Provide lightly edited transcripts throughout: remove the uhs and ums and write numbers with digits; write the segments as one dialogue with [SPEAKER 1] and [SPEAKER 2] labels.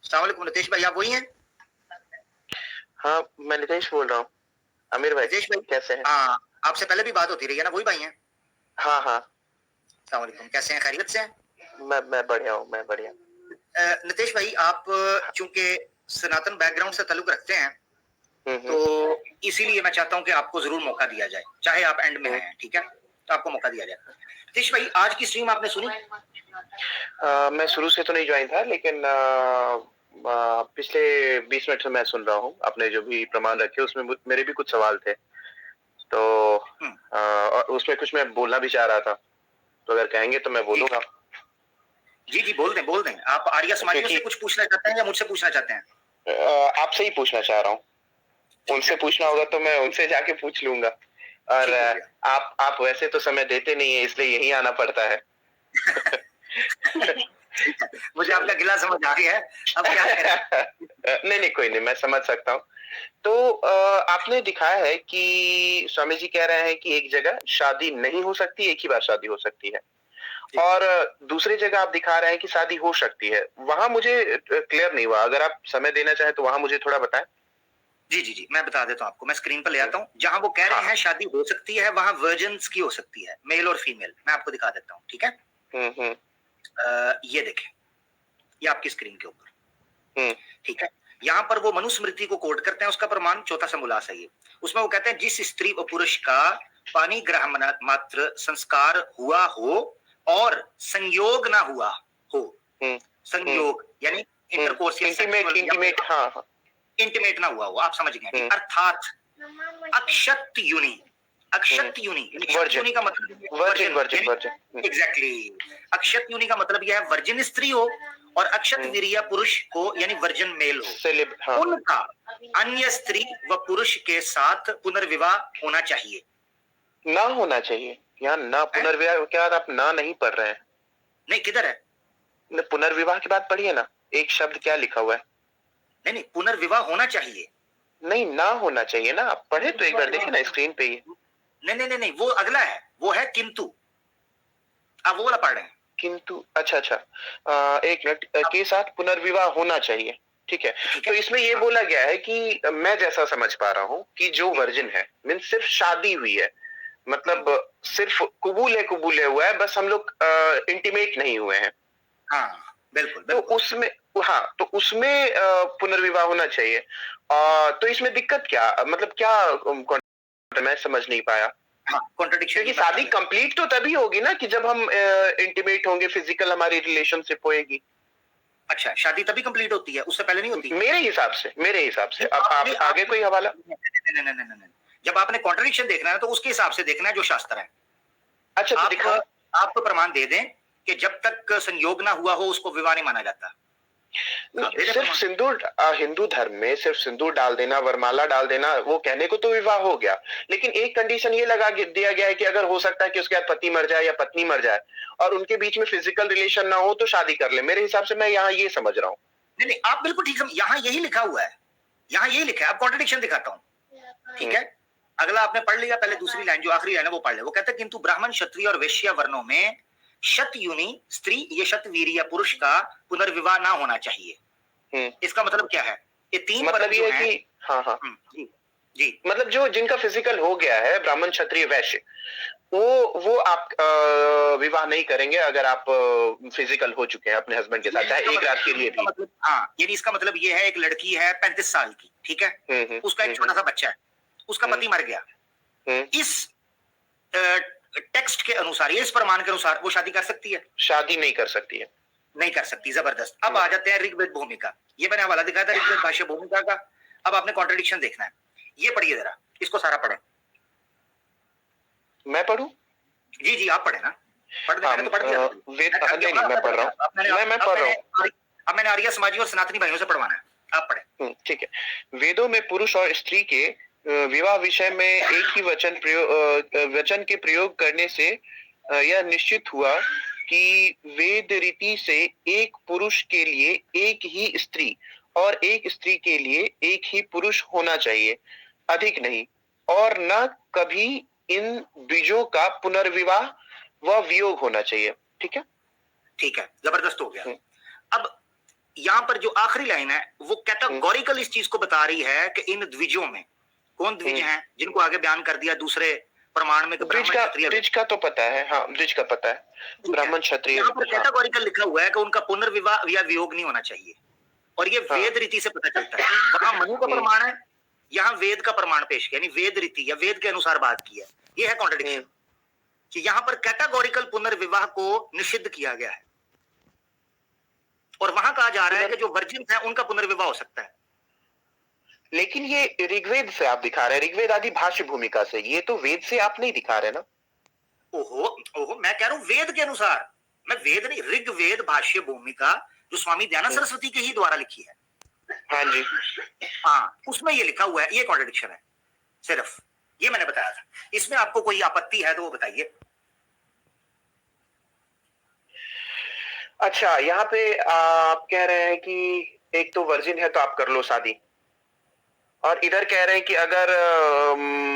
[SPEAKER 1] अस्सलाम वालेकुम नितेश भाई, आप वही हैं?
[SPEAKER 2] हाँ, मैं नितेश बोल रहा हूँ। आमिर भाई,
[SPEAKER 1] नितेश भाई,
[SPEAKER 2] कैसे हैं?
[SPEAKER 1] हाँ, आपसे पहले भी बात होती रही है ना, वही भाई हैं?
[SPEAKER 2] हाँ, हाँ,
[SPEAKER 1] अस्सलाम वालेकुम, कैसे हैं, खैरियत से हैं?
[SPEAKER 2] मैं बढ़िया हूँ, मैं बढ़िया।
[SPEAKER 1] नितेश भाई, आप चूँकि सनातन बैकग्राउंड से ताल्लुक रखते हैं,
[SPEAKER 2] हुँ,
[SPEAKER 1] तो
[SPEAKER 2] हुँ,
[SPEAKER 1] इसीलिए मैं चाहता हूँ कि आपको ज़रूर मौका दिया जाए, चाहे आप एंड में
[SPEAKER 2] हुँ।
[SPEAKER 1] हैं, ठीक है? तो आपको मौका दिया जाए। नितेश भाई, आज की स्ट्रीम आपने सुनी?
[SPEAKER 2] मैं शुरू से तो नहीं जॉइन था लेकिन पिछले 20 मिनट से मैं सुन रहा हूँ। आपने जो भी प्रमाण रखे उसमें मेरे भी कुछ सवाल थे। तो
[SPEAKER 1] हुँ,
[SPEAKER 2] और उसमें कुछ मैं बोलना भी चाह रहा था। तो अगर कहेंगे तो मैं
[SPEAKER 1] जी।
[SPEAKER 2] बोलूँगा।
[SPEAKER 1] जी, जी, बोल दें, बोल दें। आप आर्य समाजियों
[SPEAKER 2] क्योंकि
[SPEAKER 1] से कुछ पूछना चाहते हैं या मुझसे पूछना चाहते हैं?
[SPEAKER 2] आपसे ही पूछना चाह रहा हूँ।
[SPEAKER 1] ठीक
[SPEAKER 2] उनसे
[SPEAKER 1] है,
[SPEAKER 2] पूछना
[SPEAKER 1] पूछें।
[SPEAKER 2] होगा तो मैं उनसे जाके पूछ लूँगा। और
[SPEAKER 1] ठीक हो गया।
[SPEAKER 2] आप वैसे तो समय देते नहीं है इसलिए यहीं आना पड़ता है।
[SPEAKER 1] ठीक है, मुझे आपका गिला समझ आ गया है, अब क्या करें?
[SPEAKER 2] नहीं, नहीं, कोई नहीं, मैं समझ सकता हूँ। तो आपने दिखाया है कि स्वामी जी कह रहे हैं कि एक जगह शादी नहीं हो सकती, एक ही बार शादी हो सकती है
[SPEAKER 1] जी।
[SPEAKER 2] और दूसरी जगह आप दिखा रहे हैं कि शादी हो सकती है। वहाँ मुझे क्लियर नहीं हुआ, अगर आप समय देना चाहें तो वहाँ मुझे थोड़ा बताएँ?
[SPEAKER 1] जी, जी, जी, मैं बता देता हूँ आपको, मैं स्क्रीन पर ले
[SPEAKER 2] हुँ,
[SPEAKER 1] आता हूँ। जहाँ वो कह रहे
[SPEAKER 2] हाँ।
[SPEAKER 1] हैं शादी हो सकती है, वहाँ वर्जिन्स की हो सकती है, मेल और फीमेल। मैं आपको दिखा देता हूँ, ठीक है?
[SPEAKER 2] हुँ, हुँ,
[SPEAKER 1] ये देखें, ये आपकी स्क्रीन के ऊपर,
[SPEAKER 2] हुँ,
[SPEAKER 1] ठीक है? यहाँ पर वो मनुस्मृति को कोट करते हैं, उसका प्रमाण चौथा समोल्लास है ये। उसमें वो कहते हैं जिस स्त्री व पुरुष का पाणिग्रह मात्र संस्कार हुआ हो और संयोग ना हुआ हो,
[SPEAKER 2] हुँ, हुँ,
[SPEAKER 1] संयोग यानी
[SPEAKER 2] हुँ।
[SPEAKER 1] इंटरकोर्स या
[SPEAKER 2] इंटीमेट
[SPEAKER 1] सेक्सुअल या
[SPEAKER 2] इंटीमेट हाँ, हाँ।
[SPEAKER 1] इंटीमेट ना हुआ हो, आप समझ गए,
[SPEAKER 2] हुँ,
[SPEAKER 1] ठीक? अर्थात अक्षत योनि,
[SPEAKER 2] हुँ।
[SPEAKER 1] अक्षत योनि यानी क्षत
[SPEAKER 2] वर्जिन,
[SPEAKER 1] योनि का मतलब है
[SPEAKER 2] वर्जिन,
[SPEAKER 1] वर्जिन
[SPEAKER 2] वर्जिन,
[SPEAKER 1] यानी
[SPEAKER 2] वर्जिन। हुँ,
[SPEAKER 1] एग्जैक्टली अक्षत योनि का मतलब यह है वर्जिन स्त्री हो और अक्षत
[SPEAKER 2] हुँ।
[SPEAKER 1] वीर्य पुरुष हो यानी वर्जिन मेल हो।
[SPEAKER 2] सेलिब हाँ।
[SPEAKER 1] उनका अन्य स्त्री व पुरुष के साथ पुनर्विवाह होना चाहिए।
[SPEAKER 2] ना होना चाहिए। यहाँ ना
[SPEAKER 1] है?
[SPEAKER 2] पुनर्विवाह के बाद आप ना नहीं पढ़ रहे हैं।
[SPEAKER 1] नहीं किधर है?
[SPEAKER 2] न पुनर्विवाह की बात पढ़िए ना। एक शब्द क्या लिखा हुआ है?
[SPEAKER 1] नहीं नहीं पुनर्विवाह होना चाहिए।
[SPEAKER 2] नहीं, ना होना चाहिए ना। आप पढ़े तो एक बार देखिए ना स्क्रीन पे ही।
[SPEAKER 1] नहीं नहीं नहीं नहीं वो अगला है, वो है किंतु। आप वो वाला पढ़ रहे हैं।
[SPEAKER 2] किंतु अच्छा, अच्छा। 1 मिनट
[SPEAKER 1] अब
[SPEAKER 2] के साथ पुनर्विवाह होना चाहिए। ठीक है।
[SPEAKER 1] ठीक
[SPEAKER 2] तो
[SPEAKER 1] है।
[SPEAKER 2] इसमें ये
[SPEAKER 1] हाँ।
[SPEAKER 2] बोला गया है कि मैं जैसा समझ पा रहा हूँ कि जो
[SPEAKER 1] हम्म,
[SPEAKER 2] वर्जिन है मीन्स सिर्फ शादी हुई है।
[SPEAKER 1] हम्म,
[SPEAKER 2] मतलब सिर्फ कबूले हुआ है, बस हम लोग इंटीमेट नहीं हुए हैं।
[SPEAKER 1] हाँ बिल्कुल
[SPEAKER 2] तो
[SPEAKER 1] बिल्कुल।
[SPEAKER 2] उसमें हाँ, तो उसमें पुनर्विवाह होना चाहिए। तो इसमें दिक्कत क्या मतलब क्या मैं समझ नहीं पाया।
[SPEAKER 1] हाँ कॉन्ट्रडिक्शन
[SPEAKER 2] क्योंकि
[SPEAKER 1] ये बता
[SPEAKER 2] शादी
[SPEAKER 1] देता हूँ।
[SPEAKER 2] कंप्लीट तो तभी होगी ना कि जब हम इंटीमेट होंगे, फिजिकल हमारी रिलेशनशिप होएगी।
[SPEAKER 1] अच्छा, शादी तभी कंप्लीट होती है, उससे पहले नहीं होती?
[SPEAKER 2] मेरे हिसाब से।
[SPEAKER 1] जब
[SPEAKER 2] अब
[SPEAKER 1] आपने
[SPEAKER 2] आप आगे
[SPEAKER 1] आपने
[SPEAKER 2] कोई हवाला?
[SPEAKER 1] नहीं, नहीं, नहीं, नहीं, नहीं, नहीं। जब आपने कॉन्ट्रडिक्शन देखना है तो उसके हिसाब से देखना है जो शास्त्र है।
[SPEAKER 2] अच्छा तो
[SPEAKER 1] आप
[SPEAKER 2] दिखाएँ।
[SPEAKER 1] आप तो प्रमाण दे दें कि जब तक संयोग ना हुआ हो उसको विवाह नहीं माना जाता। आप
[SPEAKER 2] नहीं,
[SPEAKER 1] दे दें
[SPEAKER 2] सिर्फ
[SPEAKER 1] प्रमाण।
[SPEAKER 2] सिंदूर हिंदू धर्म में सिर्फ सिंदूर डाल देना, वरमाला डाल देना, वो कहने को तो विवाह हो गया। लेकिन एक कंडीशन ये दिया गया है कि अगर हो सकता है कि उसके बाद पति मर जाए या पत्नी मर जाए और उनके बीच में फिजिकल रिलेशन ना हो तो शादी कर ले। मेरे हिसाब से मैं यहाँ ये समझ रहा हूँ।
[SPEAKER 1] नहीं, नहीं, आप बिल्कुल ठीक यहाँ यही लिखा हुआ है। यहाँ यही लिखा है, अब कॉन्ट्रडिक्शन दिखाता हूँ। ठीक
[SPEAKER 2] हुँ,
[SPEAKER 1] है? अगला आपने पढ़ लिया, पहले दूसरी लाइन जो आखिरी लाइन है वो पढ़ ले। वो कहता है किंतु ब्राह्मण, क्षत्रिय और वैश्य वर्णों में शतयोनि स्त्री या शतवीर्य पुरुष का पुनर्विवाह ना होना चाहिए।
[SPEAKER 2] हुँ।
[SPEAKER 1] इसका मतलब क्या है? ये 3 वर्ग
[SPEAKER 2] मतलब
[SPEAKER 1] जो
[SPEAKER 2] ये है
[SPEAKER 1] हैं।
[SPEAKER 2] कि हाँ, हाँ।
[SPEAKER 1] जी, जी।
[SPEAKER 2] मतलब जो जिनका फिजिकल हो गया है ब्राह्मण, क्षत्रिय, वैश्य वो आप विवाह नहीं करेंगे अगर आप फिजिकल हो चुके हैं अपने हस्बैंड के साथ, चाहे एक रात के
[SPEAKER 1] यानी
[SPEAKER 2] लिए
[SPEAKER 1] इसका
[SPEAKER 2] भी।
[SPEAKER 1] मतलब हाँ, यानी इसका मतलब ये है एक लड़की है 35 साल की, ठीक है?
[SPEAKER 2] हुँ, हुँ,
[SPEAKER 1] उसका
[SPEAKER 2] हुँ,
[SPEAKER 1] एक
[SPEAKER 2] हुँ,
[SPEAKER 1] छोटा-सा बच्चा है, उसका
[SPEAKER 2] हुँ,
[SPEAKER 1] पति मर गया।
[SPEAKER 2] हुँ।
[SPEAKER 1] इस अ, टेक्स्ट के अनुसार या इस प्रमाण के अनुसार वो शादी कर सकती है?
[SPEAKER 2] शादी नहीं कर सकती है।
[SPEAKER 1] नहीं कर सकती, ज़बरदस्त। अब
[SPEAKER 2] नहीं।
[SPEAKER 1] आ जाते हैं ऋग्वेद भूमिका। ये मैंने हवाला दिखाया था ऋग्वेद भाष्य भूमिका का। अब आपने कॉन्ट्रडिक्शन देखना है। ये पढ़िए ज़रा, इसको सारा पढ़ें।
[SPEAKER 2] मैं पढ़ूँ?
[SPEAKER 1] जी, जी, आप पढ़ें ना। पढ़ दें,
[SPEAKER 2] हाँ,
[SPEAKER 1] मैंने तो पढ़ दिया था अभी।
[SPEAKER 2] वेद
[SPEAKER 1] मैं थक गया
[SPEAKER 2] नहीं,
[SPEAKER 1] हूँ ना
[SPEAKER 2] नहीं मैं
[SPEAKER 1] आपसे
[SPEAKER 2] पढ़ रहा
[SPEAKER 1] पढ़-पढ़।
[SPEAKER 2] हूँ। मैं पढ़ रहा हूँ।
[SPEAKER 1] अब मैंने आर्य समाजी और सनातनी भाइयों से पढ़वाना है। आप पढ़ें।
[SPEAKER 2] ठीक है। वेदों में पुरुष और स्त्री के विवाह विषय में एक ही वचन के प्रयोग करने से यह निश्चित हुआ कि वेद रीति से एक पुरुष के लिए एक ही स्त्री और एक स्त्री के लिए एक ही पुरुष होना चाहिए, अधिक नहीं, और न कभी इन द्विजों का पुनर्विवाह व वियोग होना चाहिए। ठीक है?
[SPEAKER 1] ठीक है, ज़बरदस्त हो गया।
[SPEAKER 2] हुँ,
[SPEAKER 1] अब यहां पर जो आखिरी लाइन है वो कैटेगोरिकल इस चीज को बता रही है कि इन द्विजों में कौन द्विज हैं, जिनको आगे बयान कर दिया दूसरे प्रमाण में,
[SPEAKER 2] ब्रिज का तो पता है, हाँ ब्रिज का पता है, ब्राह्मण क्षत्रिय।
[SPEAKER 1] यहाँ पर कैटेगोरिकल लिखा हुआ है कि उनका पुनर्विवाह या वियोग नहीं होना चाहिए, और ये वेद रीति से पता चलता है। वहां मनु का प्रमाण है, यहाँ वेद का प्रमाण पेश किया, यानी वेद रीति या वेद के अनुसार बात की है। ये है कॉन्ट्रडिक्शन कि यहाँ पर कैटेगोरिकल पुनर्विवाह को निषिद्ध किया गया है, और वहां कहा जा रहा है कि जो वर्जिन है उनका पुनर्विवाह हो सकता है।
[SPEAKER 2] लेकिन ये ऋग्वेद से आप दिखा रहे हैं, ऋग्वेद आदि भाष्य भूमिका से, ये तो वेद से आप नहीं दिखा रहे ना।
[SPEAKER 1] ओहो, मैं कह रहा हूं वेद के अनुसार, मैं वेद नहीं, ऋग्वेद भाष्य भूमिका जो स्वामी दयानंद सरस्वती के ही द्वारा लिखी है।
[SPEAKER 2] हाँ जी,
[SPEAKER 1] हाँ, उसमें ये लिखा हुआ है, ये कॉन्ट्रडिक्शन है, सिर्फ ये मैंने बताया था। इसमें आपको कोई आपत्ति है तो वो बताइए।
[SPEAKER 2] अच्छा, यहाँ पे आप कह रहे हैं कि एक तो वर्जिन है तो आप कर लो शादी, और इधर कह रहे हैं कि अगर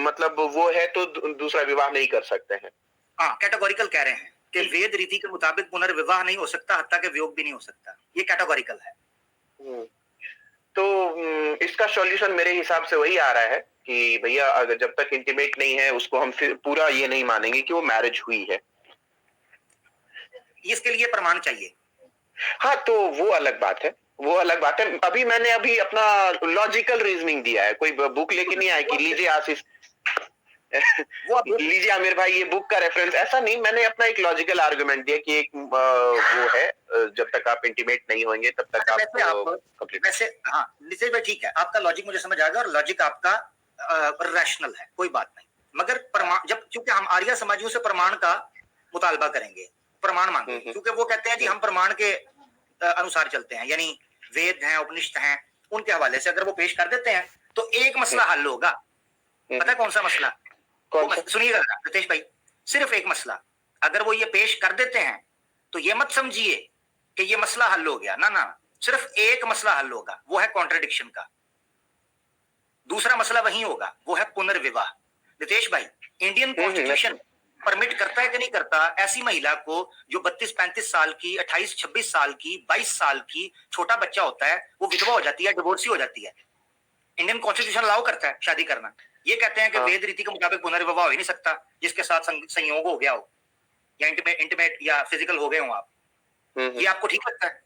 [SPEAKER 2] मतलब वो है तो दूसरा विवाह नहीं कर सकते हैं।
[SPEAKER 1] हाँ, कैटेगोरिकल कह रहे हैं कि वेद रीति के मुताबिक पुनर्विवाह नहीं हो सकता, हत्या के वियोग भी नहीं हो सकता, ये कैटेगोरिकल है।
[SPEAKER 2] तो इसका सॉल्यूशन मेरे हिसाब से वही आ रहा है कि भैया अगर जब तक इंटीमेट नहीं है उसको हम फिर पूरा ये नहीं मानेंगे कि वो मैरिज हुई है।
[SPEAKER 1] इसके लिए प्रमाण चाहिए।
[SPEAKER 2] हाँ, तो वो अलग बात है, वो अलग बात है। अभी मैंने अपना लॉजिकल रीजनिंग दिया है, कोई बुक लेके नहीं आया कि लीजिए आशीष लीजिए आमिर भाई ये बुक का रेफरेंस, ऐसा नहीं। मैंने अपना एक लॉजिकल आर्गुमेंट दिया कि एक वो है, जब तक आप इंटीमेट नहीं होंगे तब तक आप
[SPEAKER 1] वैसे हाँ निश्चय भाई ठीक है, आपका लॉजिक मुझे समझ आ गया, और लॉजिक आपका रैशनल है, कोई बात नहीं। मगर प्रमाण, जब क्योंकि हम आर्य समाजियों से प्रमाण का मुतालबा करेंगे, प्रमाण मांगेंगे, क्योंकि वो कहते हैं कि हम प्रमाण के अनुसार चलते हैं, यानी वेद हैं, उपनिषद हैं, उनके हवाले से अगर वो पेश कर देते हैं तो एक मसला हल होगा। पता है कौन सा मसला? सुनिएगा रितेश भाई, सिर्फ एक मसला अगर वो ये पेश कर देते हैं तो ये मत समझिए कि ये मसला हल हो गया, ना ना, सिर्फ एक मसला हल होगा, वो है कॉन्ट्रडिक्शन का। दूसरा मसला वही होगा, वो है पुनर्विवाह। रितेश भाई, इंडियन कॉन्स्टिट्यूशन परमिट करता है कि नहीं करता ऐसी महिला को जो 32-35 साल की, 28-26 साल की, 22 साल की छोटा बच्चा होता है, वो विधवा हो जाती है, डिवोर्सी हो जाती है, इंडियन कॉन्स्टिट्यूशन अलाउ करता है शादी करना। ये कहते हैं कि वेद रीति के मुताबिक पुनर्विवाह हो ही नहीं सकता जिसके साथ संयोग हो गया हो, या इंटीमेट या फिजिकल हो गए हो आप। ये आपको ठीक लगता है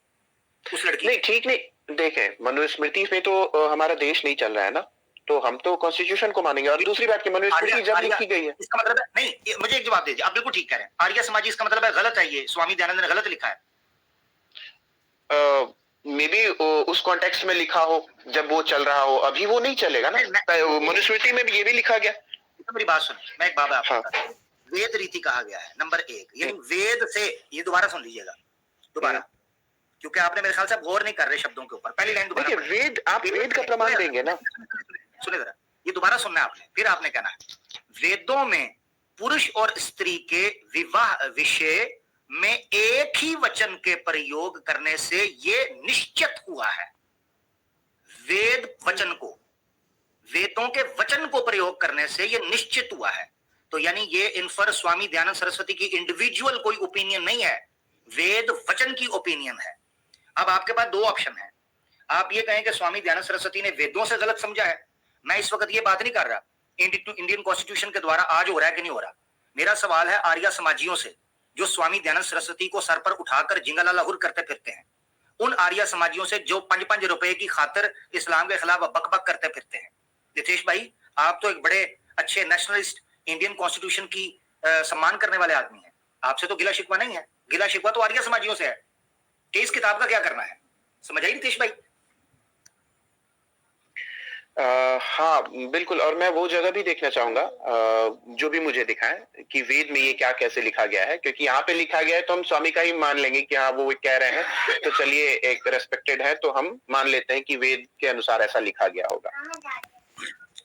[SPEAKER 1] उस लड़की?
[SPEAKER 2] नहीं, ठीक नहीं। देखें, मनुस्मृति पे तो हमारा देश नहीं चल रहा है ना, तो हम तो कॉन्स्टिट्यूशन को मानेंगे। और दूसरी बात की मनुस्मृति जब लिखी गई है,
[SPEAKER 1] इसका मतलब है नहीं, मुझे एक जवाब दीजिए, आप बिल्कुल ठीक कह रहे हैं, आर्य समाजी, इसका मतलब है गलत है, ये स्वामी दयानंद ने गलत लिखा है।
[SPEAKER 2] मे बी उस कॉन्टेक्स्ट में लिखा हो जब वो चल रहा हो, अभी वो नहीं चलेगा ना। मनुस्मृति में भी ये भी लिखा गया।
[SPEAKER 1] तो मेरी बात सुन, मैं एक बात आपको वेद रीति कहा गया है नंबर 1, यानी वेद से, ये दोबारा सुन लीजिएगा दोबारा, क्योंकि आपने मेरे ख्याल से गौर नहीं कर रहे शब्दों के ऊपर। पहली लाइन दोबारा,
[SPEAKER 2] वेद, आप वेद का प्रमाण देंगे ना।
[SPEAKER 1] सुने जरा, ये दोबारा सुनना है आपने, फिर आपने कहना है वेदों में पुरुष और स्त्री के विवाह विषय में एक ही वचन के प्रयोग करने से ये निश्चित हुआ है। वेद वचन को, वेदों के वचन को प्रयोग करने से ये निश्चित हुआ है। तो यानी ये इनफर स्वामी दयानंद सरस्वती की इंडिविजुअल कोई ओपिनियन नहीं है, वेद वचन की ओपिनियन है। अब आपके पास दो ऑप्शन है, आप ये कहें कि स्वामी दयानंद सरस्वती ने वेदों से गलत समझा है। मैं इस वक्त ये बात नहीं कर रहा इंडियन कॉन्स्टिट्यूशन के द्वारा आज हो रहा है कि नहीं हो रहा। मेरा सवाल है आर्य समाजियों से जो स्वामी दयानंद सरस्वती को सर पर उठाकर जिंगला लाहुर करते फिरते हैं, उन आर्य समाजियों से जो 5-5 रुपए की खातिर इस्लाम के खिलाफ बकबक करते फिरते हैं। नितेश भाई, आप तो एक बड़े अच्छे नेशनलिस्ट, इंडियन कॉन्स्टिट्यूशन की सम्मान करने वाले आदमी हैं, आपसे तो गिला शिकवा नहीं है। गिला शिकवा तो आर्य समाजियों से है कि इस किताब का क्या करना है। समझ आई नितेश भाई?
[SPEAKER 2] हाँ बिल्कुल, और मैं वो जगह भी देखना चाहूंगा जो भी मुझे दिखाए कि वेद में ये क्या कैसे लिखा गया है, क्योंकि यहाँ पे लिखा गया है तो हम स्वामी का ही मान लेंगे कि हाँ वो कह रहे हैं, तो चलिए एक रेस्पेक्टेड है तो हम मान लेते हैं कि वेद के अनुसार ऐसा लिखा गया होगा।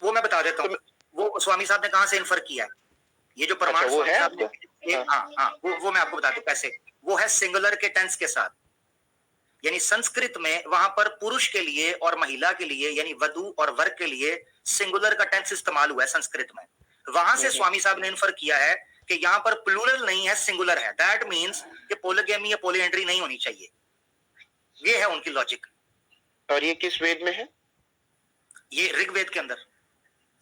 [SPEAKER 1] वो मैं बता देता हूँ, वो स्वामी साहब ने कहां से इन्फर किया है, ये जो प्रमाण
[SPEAKER 2] वो है
[SPEAKER 1] वो मैं आपको बता दूं कैसे। वो है सिंगुलर के टेंस के साथ, यानी संस्कृत में वहां पर पुरुष के लिए और महिला के लिए, यानी वधु और वर के लिए सिंगुलर का टेंस इस्तेमाल हुआ है संस्कृत में। वहां से स्वामी साहब ने इन्फर किया है कि यहाँ पर प्लूरल नहीं है, सिंगुलर है। दैट मींस कि पोलिगेमी या पॉलीएंड्री नहीं होनी चाहिए। ये है उनकी लॉजिक।
[SPEAKER 2] और ये किस वेद में है?
[SPEAKER 1] ये ऋग्वेद के अंदर।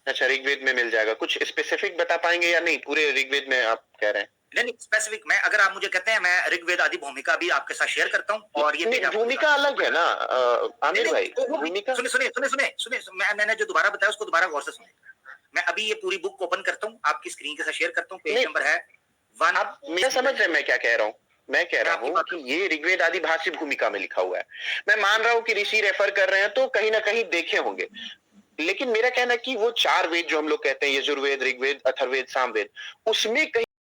[SPEAKER 2] अच्छा, ऋग्वेद में मिल जाएगा। कुछ स्पेसिफिक बता पाएंगे या नहीं? पूरे ऋग्वेद में आप कह रहे हैं?
[SPEAKER 1] नहीं स्पेसिफिक, मैं अगर आप मुझे कहते हैं मैं ऋग्वेद आदि भूमिका भी आपके साथ शेयर करता हूँ और ये
[SPEAKER 2] नहीं,
[SPEAKER 1] पेज आपको
[SPEAKER 2] भूमिका अलग है ना आमिर
[SPEAKER 1] नहीं,
[SPEAKER 2] भाई,
[SPEAKER 1] नहीं, वो भी
[SPEAKER 2] भूमिका।
[SPEAKER 1] सुने, मैंने जो दोबारा बताया उसको दोबारा गौर से सुने। मैं अभी ये पूरी बुक ओपन करता हूँ, आपकी स्क्रीन के साथ शेयर करता हूँ, पेज
[SPEAKER 2] नहीं,
[SPEAKER 1] नंबर है 1।
[SPEAKER 2] आप मेरा समझ रहे हैं मैं क्या कह रहा हूँ? मैं कह रहा
[SPEAKER 1] आपकी
[SPEAKER 2] हूँ
[SPEAKER 1] बात
[SPEAKER 2] कि ये ऋग्वेद आदि भाष्य भूमिका में लिखा हुआ है। मैं मान रहा हूँ कि ऋषि रेफर कर रहे हैं तो कहीं ना कहीं देखे होंगे, लेकिन मेरा कहना है कि वो 4 वेद जो हम लोग कहते हैं, यजुर्वेद, ऋग्वेद, अथर्ववेद, सामवेद, उसमें कहीं